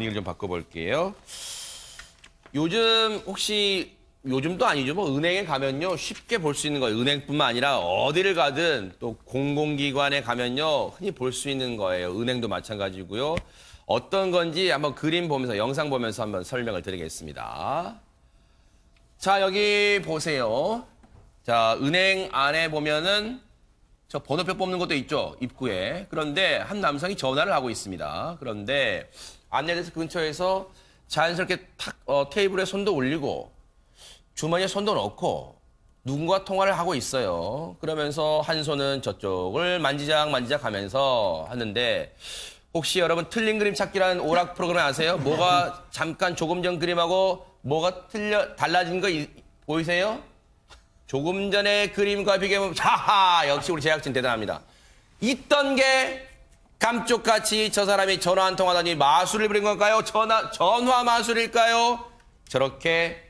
분위기를 좀 바꿔볼게요. 요즘 혹시 요즘도 아니죠. 뭐 은행에 가면요 쉽게 볼 수 있는 거예요. 은행뿐만 아니라 어디를 가든 또 공공기관에 가면요 흔히 볼 수 있는 거예요. 은행도 마찬가지고요. 어떤 건지 한번 그림 보면서 영상 보면서 한번 설명을 드리겠습니다. 자, 여기 보세요. 자, 은행 안에 보면은 저 번호표 뽑는 것도 있죠, 입구에. 그런데 한 남성이 전화를 하고 있습니다. 그런데 안내데스크 근처에서 자연스럽게 탁 테이블에 손도 올리고 주머니에 손도 넣고 누군가 통화를 하고 있어요. 그러면서 한 손은 저쪽을 만지작 하면서 하는데 혹시 여러분 틀린 그림 찾기라는 오락 프로그램 아세요? 뭐가 잠깐 조금 전 그림하고 뭐가 달라진 거 보이세요? 조금 전의 그림과 비교해보면 하하 역시 우리 제작진 대단합니다. 있던 게 감쪽같이 저 사람이 전화 한 통하더니 마술을 부린 건가요? 전화 마술일까요? 저렇게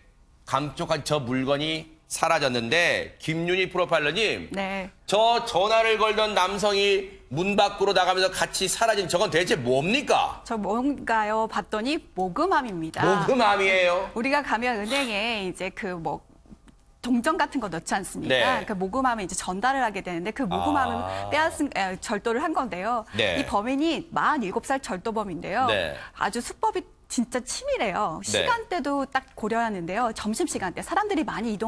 감쪽같이 저 물건이 사라졌는데 김윤희 프로파일러님 네. 저 전화를 걸던 남성이 문 밖으로 나가면서 같이 사라진 저건 대체 뭡니까? 저 뭔가요? 봤더니 모금함입니다. 모금함이에요. 우리가 가면 은행에 이제 동전 같은 거 넣지 않습니까? 네. 그 모금함을 이제 전달을 하게 되는데 그 모금함을 절도를 한 건데요. 네. 이 범인이 47살 절도범인데요. 네. 아주 수법이 진짜 치밀해요. 네. 시간대도 딱 고려하는데요. 점심시간대 사람들이 많이 있지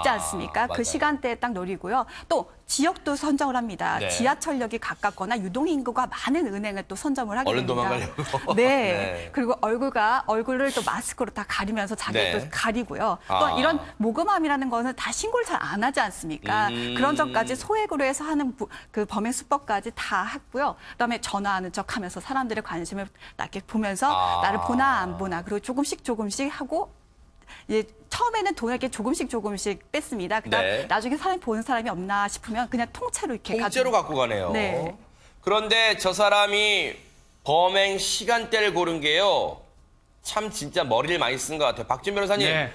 않습니까? 맞아요. 그 시간대에 딱 노리고요. 또 지역도 선정을 합니다. 네. 지하철역이 가깝거나 유동인구가 많은 은행을 또 선점을 하게 얼른 됩니다. 도망가려고. 네. 네. 그리고 얼굴을 또 마스크로 다 가리면서 자기를 네. 또 가리고요. 또 이런 모금함이라는 거는 다 신고를 잘 안 하지 않습니까? 그런 점까지 소액으로 해서 하는 그 범행 수법까지 다 했고요. 그다음에 전화하는 척하면서 사람들의 관심을 이렇게 보면서 나를 보나 안 보나 그리고 조금씩 하고 이제 처음에는 돈을 이렇게 조금씩 뺐습니다. 그다음 네. 나중에 보는 사람이 없나 싶으면 그냥 통째로 이렇게 통째로 갖고 가네요. 네. 그런데 저 사람이 범행 시간대를 고른 게요. 참 진짜 머리를 많이 쓴 것 같아요. 박준 변호사님. 네.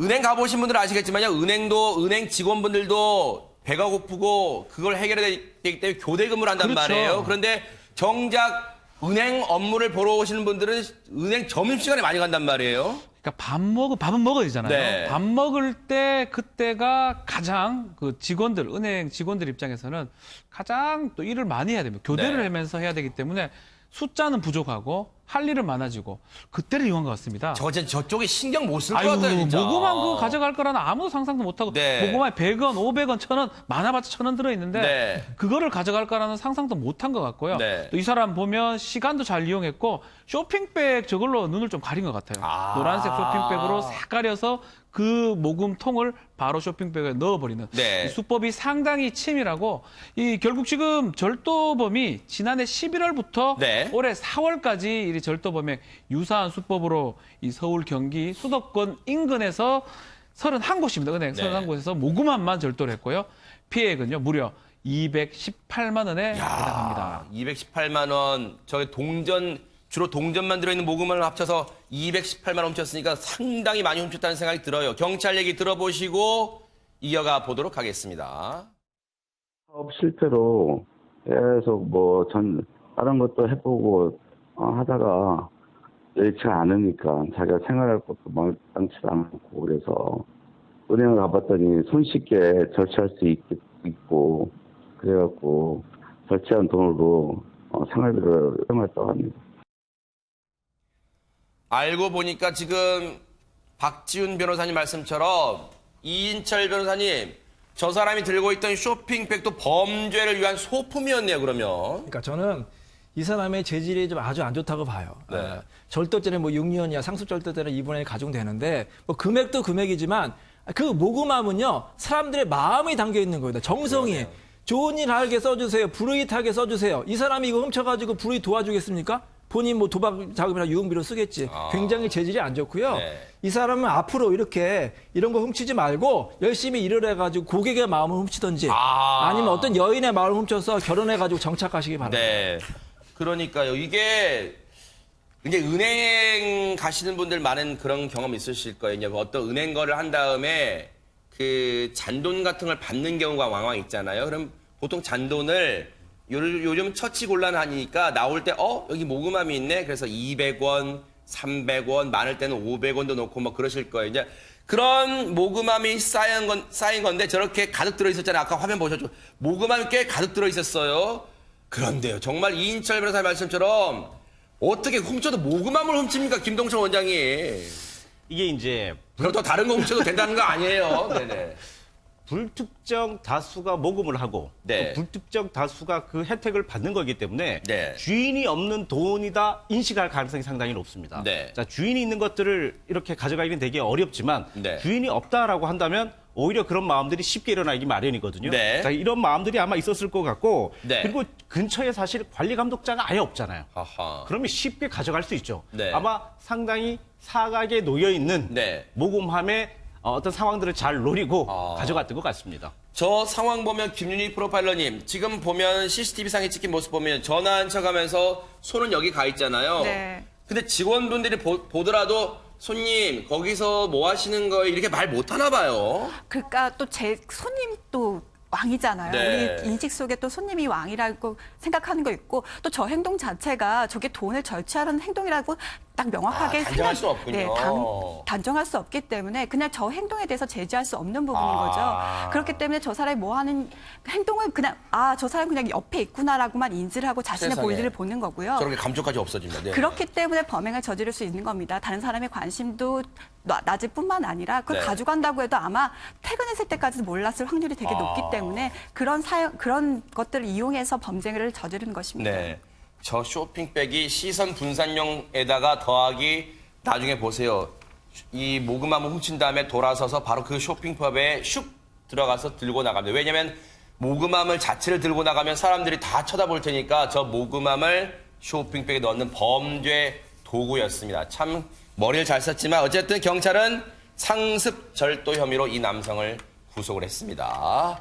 은행 가보신 분들은 아시겠지만요. 은행 직원분들도 배가 고프고 그걸 해결해야 되기 때문에 교대 근무를 한단 그렇죠. 말이에요. 그런데 정작 은행 업무를 보러 오시는 분들은 은행 점심시간에 많이 간단 말이에요. 그러니까 밥은 먹어야 되잖아요. 네. 밥 먹을 때 그때가 가장 그 은행 직원들 입장에서는 가장 또 일을 많이 해야 됩니다. 교대를 네. 하면서 해야 되기 때문에 숫자는 부족하고 할 일은 많아지고 그때를 이용한 것 같습니다. 저쪽에 신경 못 쓸 것 같아요, 진짜. 모금함 그거 가져갈 거라는 아무도 상상도 못하고 네. 모금함에 100원, 500원, 1000원 많아봤자 1000원 들어있는데 네. 그거를 가져갈 거라는 상상도 못한 것 같고요. 네. 또 이 사람 보면 시간도 잘 이용했고 쇼핑백 저걸로 눈을 좀 가린 것 같아요. 노란색 쇼핑백으로 싹 가려서 그 모금통을 바로 쇼핑백에 넣어버리는 네. 이 수법이 상당히 치밀하고 결국 지금 절도범이 지난해 11월부터 네. 올해 4월까지 이 절도범의 유사한 수법으로 이 서울 경기 수도권 인근에서 31곳입니다. 은행 네. 31곳에서 모금함만 절도를 했고요. 피해액은요 무려 218만 원에 해당합니다. 218만 원. 주로 동전만 들어있는 모금을 합쳐서 218만 원 훔쳤으니까 상당히 많이 훔쳤다는 생각이 들어요. 경찰 얘기 들어보시고 이어가 보도록 하겠습니다. 사업 실패로 계속 다른 것도 해보고 하다가 여의치가 않으니까 자기가 생활할 것도 마땅치도 않고 그래서 은행을 가봤더니 손쉽게 절취할 수 있고 그래갖고 절취한 돈으로 생활비를 사용했다고 합니다. 알고 보니까 지금 박지훈 변호사님 말씀처럼 이인철 변호사님 저 사람이 들고 있던 쇼핑백도 범죄를 위한 소품이었네요. 그러면. 그러니까 저는 이 사람의 재질이 좀 아주 안 좋다고 봐요. 네. 절도죄는 6년이야 상습절도죄는 2분의 1 가중되는데 금액도 금액이지만 그 모금함은요 사람들의 마음이 담겨 있는 거예요. 정성이. 그러네요. 좋은 일 하게 써주세요. 불이익하게 써주세요. 이 사람이 이거 훔쳐가지고 불이익 도와주겠습니까? 본인 도박 자금이나 유흥비로 쓰겠지. 굉장히 재질이 안 좋고요. 네. 이 사람은 앞으로 이런 거 훔치지 말고 열심히 일을 해가지고 고객의 마음을 훔치든지 아니면 어떤 여인의 마음을 훔쳐서 결혼해가지고 정착하시기 바랍니다. 네. 그러니까요. 이게 이제 은행 가시는 분들 많은 그런 경험 있으실 거예요. 이제 어떤 은행 거래를 한 다음에 그 잔돈 같은 걸 받는 경우가 왕왕 있잖아요. 그럼 보통 잔돈을 요즘 처치곤란하니까 나올 때 여기 모금함이 있네. 그래서 200원, 300원, 많을 때는 500원도 놓고 뭐 그러실 거예요. 이제 그런 모금함이 쌓인 건데 저렇게 가득 들어 있었잖아요. 아까 화면 보셨죠? 모금함이 꽤 가득 들어 있었어요. 그런데요. 정말 이인철 변호사의 말씀처럼 어떻게 훔쳐도 모금함을 훔칩니까? 김동철 원장이. 이게 이제 그럼 또 다른 거 훔쳐도 된다는 거 아니에요. 네네. 불특정 다수가 모금을 하고 네. 또 불특정 다수가 그 혜택을 받는 거기 때문에 네. 주인이 없는 돈이다 인식할 가능성이 상당히 높습니다. 네. 자, 주인이 있는 것들을 이렇게 가져가기는 되게 어렵지만 네. 주인이 없다라고 한다면 오히려 그런 마음들이 쉽게 일어나기 마련이거든요. 네. 자, 이런 마음들이 아마 있었을 것 같고 네. 그리고 근처에 사실 관리 감독자가 아예 없잖아요. 아하. 그러면 쉽게 가져갈 수 있죠. 네. 아마 상당히 사각에 놓여 있는 네. 모금함의 어떤 상황들을 잘 노리고 아. 가져갔던 것 같습니다. 저 상황 보면 김윤희 프로파일러님 지금 보면 CCTV상에 찍힌 모습 보면 전화한 척하면서 손은 여기 가 있잖아요. 네. 근데 직원분들이 보더라도 손님 거기서 뭐 하시는 거예요? 이렇게 말 못하나 봐요. 그러니까 또 제 손님 또 왕이잖아요. 네. 우리 인식 속에 또 손님이 왕이라고 생각하는 거 있고 또 저 행동 자체가 저게 돈을 절취하는 행동이라고 딱 명확하게 단정할 수 없군요. 단정할 수 없기 때문에 그냥 저 행동에 대해서 제지할 수 없는 부분인 아. 거죠. 그렇기 때문에 저 사람이 뭐 하는 행동을 그냥 저 사람 그냥 옆에 있구나라고만 인지를 하고 자신의 세상에. 볼일을 보는 거고요. 저렇게 감쪽까지 없어집니다. 네. 그렇기 때문에 범행을 저지를 수 있는 겁니다. 다른 사람의 관심도 낮을 뿐만 아니라 그걸 네. 가져간다고 해도 아마 퇴근했을 때까지도 몰랐을 확률이 되게 높기 때문에 그런 것들을 이용해서 범죄를 저지르는 것입니다. 네. 저 쇼핑백이 시선 분산용에다가 더하기 나중에 보세요. 이 모금함을 훔친 다음에 돌아서서 바로 그 쇼핑백에 슉 들어가서 들고 나갑니다. 왜냐하면 모금함을 자체를 들고 나가면 사람들이 다 쳐다볼 테니까 저 모금함을 쇼핑백에 넣는 범죄 도구였습니다. 참 머리를 잘 썼지만 어쨌든 경찰은 상습 절도 혐의로 이 남성을 구속을 했습니다.